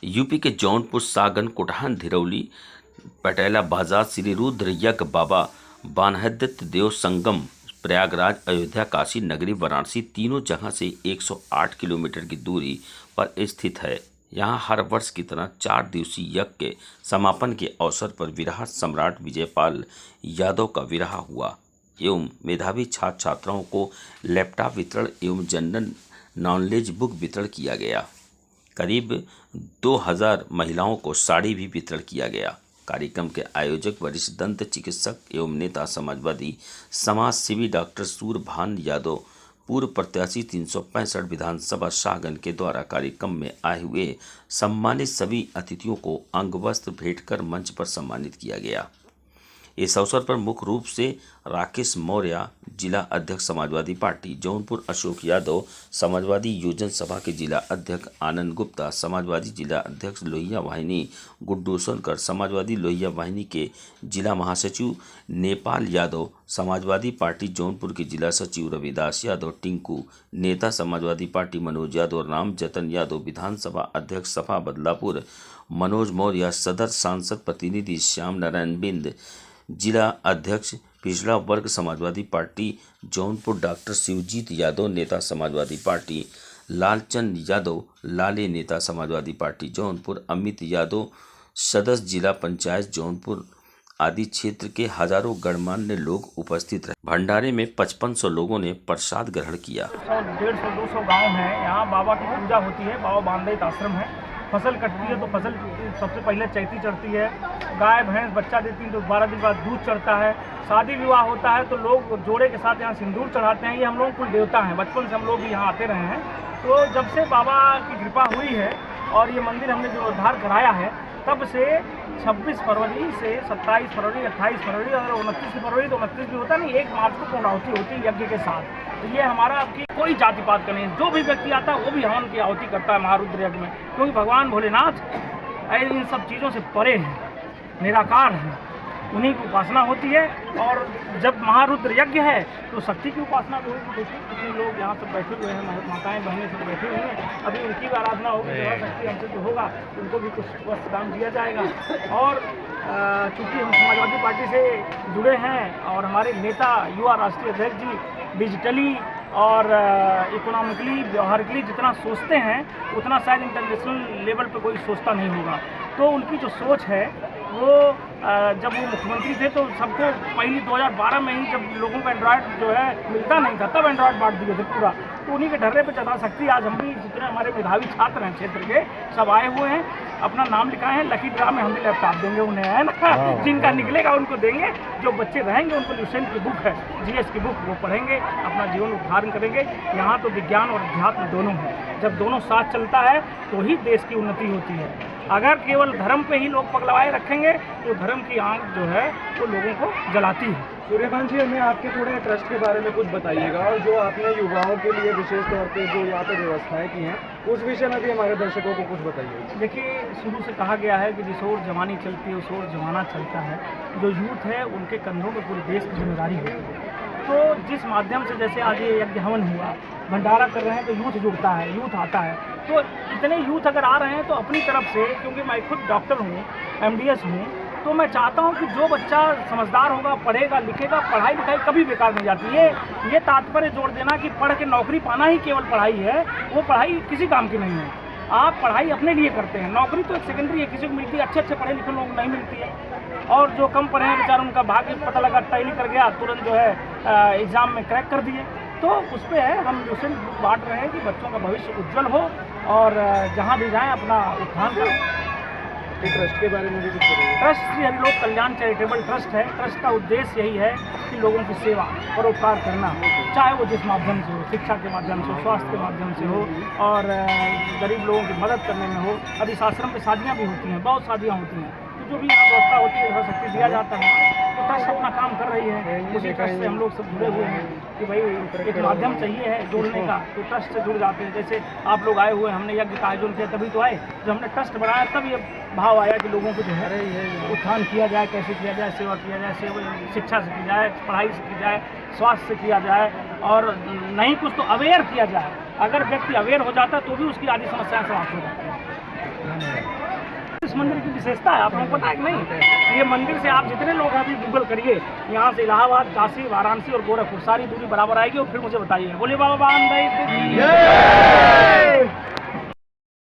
UP के जौनपुर, सागन, कुटहन, धिरौली, पटेला बाजार, श्री रुद्र यज्ञ बाबा, बानहद्दत देव संगम, प्रयागराज, अयोध्या, काशी नगरी, वाराणसी तीनों जगह से 108 किलोमीटर की दूरी पर स्थित है। यहाँ हर वर्ष की तरह 4 दिवसीय यज्ञ के समापन के अवसर पर विराट सम्राट विजयपाल यादव का विवाह हुआ एवं मेधावी छात्र छात्राओं को लैपटॉप वितरण एवं जनरल नॉलेज बुक वितरण किया गया। करीब 2000 महिलाओं को साड़ी भी वितरण किया गया। कार्यक्रम के आयोजक वरिष्ठ दंत चिकित्सक एवं नेता समाजवादी समाज सेवी डॉक्टर सूरभान यादव, पूर्व प्रत्याशी 365 विधानसभा शाहगंज के द्वारा कार्यक्रम में आए हुए सम्मानित सभी अतिथियों को अंगवस्त्र भेंट कर मंच पर सम्मानित किया गया। इस अवसर पर मुख्य रूप से राकेश मौर्य, जिला अध्यक्ष समाजवादी पार्टी जौनपुर, अशोक यादव, समाजवादी योजना सभा के जिला अध्यक्ष आनंद गुप्ता, समाजवादी जिला अध्यक्ष लोहिया वाहिनी गुड्डू सोनकर, समाजवादी लोहिया वाहिनी के जिला महासचिव नेपाल यादव, समाजवादी पार्टी जौनपुर के जिला सचिव रविदास यादव, टिंकू नेता समाजवादी पार्टी मनोज यादव, राम जतन यादव, विधानसभा अध्यक्ष सपा बदलापुर मनोज मौर्य, सदर सांसद प्रतिनिधि श्याम नारायण बिंद, जिला अध्यक्ष पिछड़ा वर्ग समाजवादी पार्टी जौनपुर डॉक्टर शिवजीत यादव, नेता समाजवादी पार्टी लालचंद यादव, लाले नेता समाजवादी पार्टी जौनपुर अमित यादव, सदस्य जिला पंचायत जौनपुर आदि क्षेत्र के हजारों गणमान्य लोग उपस्थित रहे। भंडारे में 5500 लोगों ने प्रसाद ग्रहण किया। 150-200 गाँव है, यहाँ बाबा की पूजा होती है। बाबा बांधे आश्रम है। फसल कटती है तो फसल सबसे पहले चैती चढ़ती है। गाय भैंस बच्चा देती है तो 12 दिन बाद दूध चढ़ता है। शादी विवाह होता है तो लोग जोड़े के साथ यहाँ सिंदूर चढ़ाते हैं। ये हम लोग कुल देवता हैं, बचपन से हम लोग भी यहाँ आते रहे हैं। तो जब से बाबा की कृपा हुई है और ये मंदिर हमने जो उद्धार कराया है, तब से 26 फरवरी से 27 फरवरी, 28 फरवरी और 29 फरवरी, तो 29 भी होता नहीं, 1 मार्च को पूर्णाहुति होती है यज्ञ के साथ। तो ये हमारा आपकी कोई जाति पात का नहीं, जो भी व्यक्ति आता है वो भी हवन की आहुति करता है महारुद्र यज्ञ में, क्योंकि भगवान भोलेनाथ इन सब चीज़ों से परे हैं, निराकार हैं, उन्हीं की उपासना होती है। और जब महारुद्र यज्ञ है तो शक्ति की उपासना भी होगी। देखिए कितने लोग यहाँ सब बैठे हुए हैं, माताएं बहनें सब बैठे हुए हैं। अभी उनकी भी आराधना होगी, जो शक्ति हमसे जो होगा उनको भी कुछ वस्त्र दान दिया जाएगा। और चूँकि हम समाजवादी पार्टी से जुड़े हैं और हमारे नेता युवा राष्ट्रीय अध्यक्ष जी डिजिटली और इकोनॉमिकली, व्यवहारिकली जितना सोचते हैं उतना शायद इंटरनेशनल लेवल पर कोई सोचता नहीं होगा। तो उनकी जो सोच है वो जब वो मुख्यमंत्री थे तो सबको पहली 2012 में ही जब लोगों को एंड्रॉयड जो है मिलता नहीं था, तब एंड्रॉयड बांट दिए थे पूरा। तो उन्हीं के ढर्रे पे चढ़ा शक्ति आज हम भी जितने हमारे मेधावी छात्र हैं क्षेत्र के सब आए हुए हैं, अपना नाम लिखाए हैं। लकी ड्रा में हम भी लैपटॉप देंगे उन्हें, है ना, जिनका निकलेगा उनको देंगे। जो बच्चे रहेंगे उनको ल्यूसेंट की बुक है, जीएस की बुक, वो पढ़ेंगे, अपना जीवन उद्धारण करेंगे। यहाँ तो विज्ञान और अध्यात्म दोनों है, जब दोनों साथ चलता है तो ही देश की उन्नति होती है। अगर केवल धर्म पे ही लोग पगलवाए रखेंगे तो धर्म की आंख जो है वो लोगों को जलाती है। सूर्यकांत जी, हमें आपके थोड़े ट्रस्ट के बारे में कुछ बताइएगा, और जो आपने युवाओं के लिए विशेष तौर पे जो यहाँ पे व्यवस्थाएं की हैं उस विषय में भी हमारे दर्शकों को कुछ बताइए। देखिए, शुरू से कहा गया है कि जिस ओर जवानी चलती है उस ओर जमाना चलता है। जो यूथ है उनके कंधों में पूरे देश की जिम्मेदारी होती है। तो जिस माध्यम से जैसे आज ये यज्ञ हवन हुआ, भंडारा कर रहे हैं तो यूथ जुड़ता है, यूथ आता है। तो इतने यूथ अगर आ रहे हैं तो अपनी तरफ से, क्योंकि मैं खुद डॉक्टर हूँ, MDS हूँ, तो मैं चाहता हूँ कि जो बच्चा समझदार होगा, पढ़ेगा लिखेगा, पढ़ाई लिखाई कभी बेकार नहीं जाती है। ये तात्पर्य जोड़ देना कि पढ़ के नौकरी पाना ही केवल पढ़ाई है, वो पढ़ाई किसी काम की नहीं है। आप पढ़ाई अपने लिए करते हैं, नौकरी तो एक सेकेंडरी है, किसी को मिलती है, अच्छे पढ़े लिखे लोग नहीं मिलती है। और जो कम पढ़े हैं बेचारे, उनका भाग्य पता लगा टैली कर गया, तुरंत जो है एग्ज़ाम में क्रैक कर दिए। तो उस पर है, हम ल्यूसेंट बांट रहे हैं कि बच्चों का भविष्य उज्जवल हो और जहाँ भी जाएँ अपना उत्थान करें। ट्रस्ट के बारे में भी कुछ बताइए। ट्रस्ट श्री हरिलोक कल्याण चैरिटेबल ट्रस्ट है। ट्रस्ट का उद्देश्य यही है कि लोगों की सेवा, परोपकार करना, चाहे वो जिस माध्यम से हो, शिक्षा के माध्यम से हो, स्वास्थ्य के माध्यम से हो और गरीब लोगों की मदद करने में हो। अब इस आश्रम में शादियाँ भी होती हैं, बहुत शादियाँ होती हैं, तो जो भी यहाँ व्यवस्था होती है शक्ति दिया जाता है। तो ट्रस्ट अपना काम कर रही है, उसी ट्रस्ट से हम लोग सब जुड़े हुए हैं कि भाई एक माध्यम चाहिए है जोड़ने का, तो ट्रस्ट से जुड़ जाते हैं। जैसे आप लोग आए हुए, हमने यज्ञ का आयोजन किया तभी तो आए। जब हमने ट्रस्ट बनाया तब ये भाव आया कि लोगों को जो है उत्थान किया जाए, कैसे किया जाए, सेवा किया जाए, शिक्षा से की जाए, पढ़ाई से की जाए, स्वास्थ्य से किया जाए, और नहीं कुछ तो अवेयर किया जाए। अगर व्यक्ति अवेयर हो जाता है तो भी उसकी आदि समस्याएं समाप्त हो जाती हैं। इस मंदिर की विशेषता है, आप लोगों को पता है कि नहीं? ये मंदिर से आप जितने लोग अभी गूगल करिए, यहाँ से इलाहाबाद, काशी, वाराणसी और गोरखपुर सारी दूरी बराबर आएगी, और फिर मुझे बताइए। बोलिए बाबा बांधे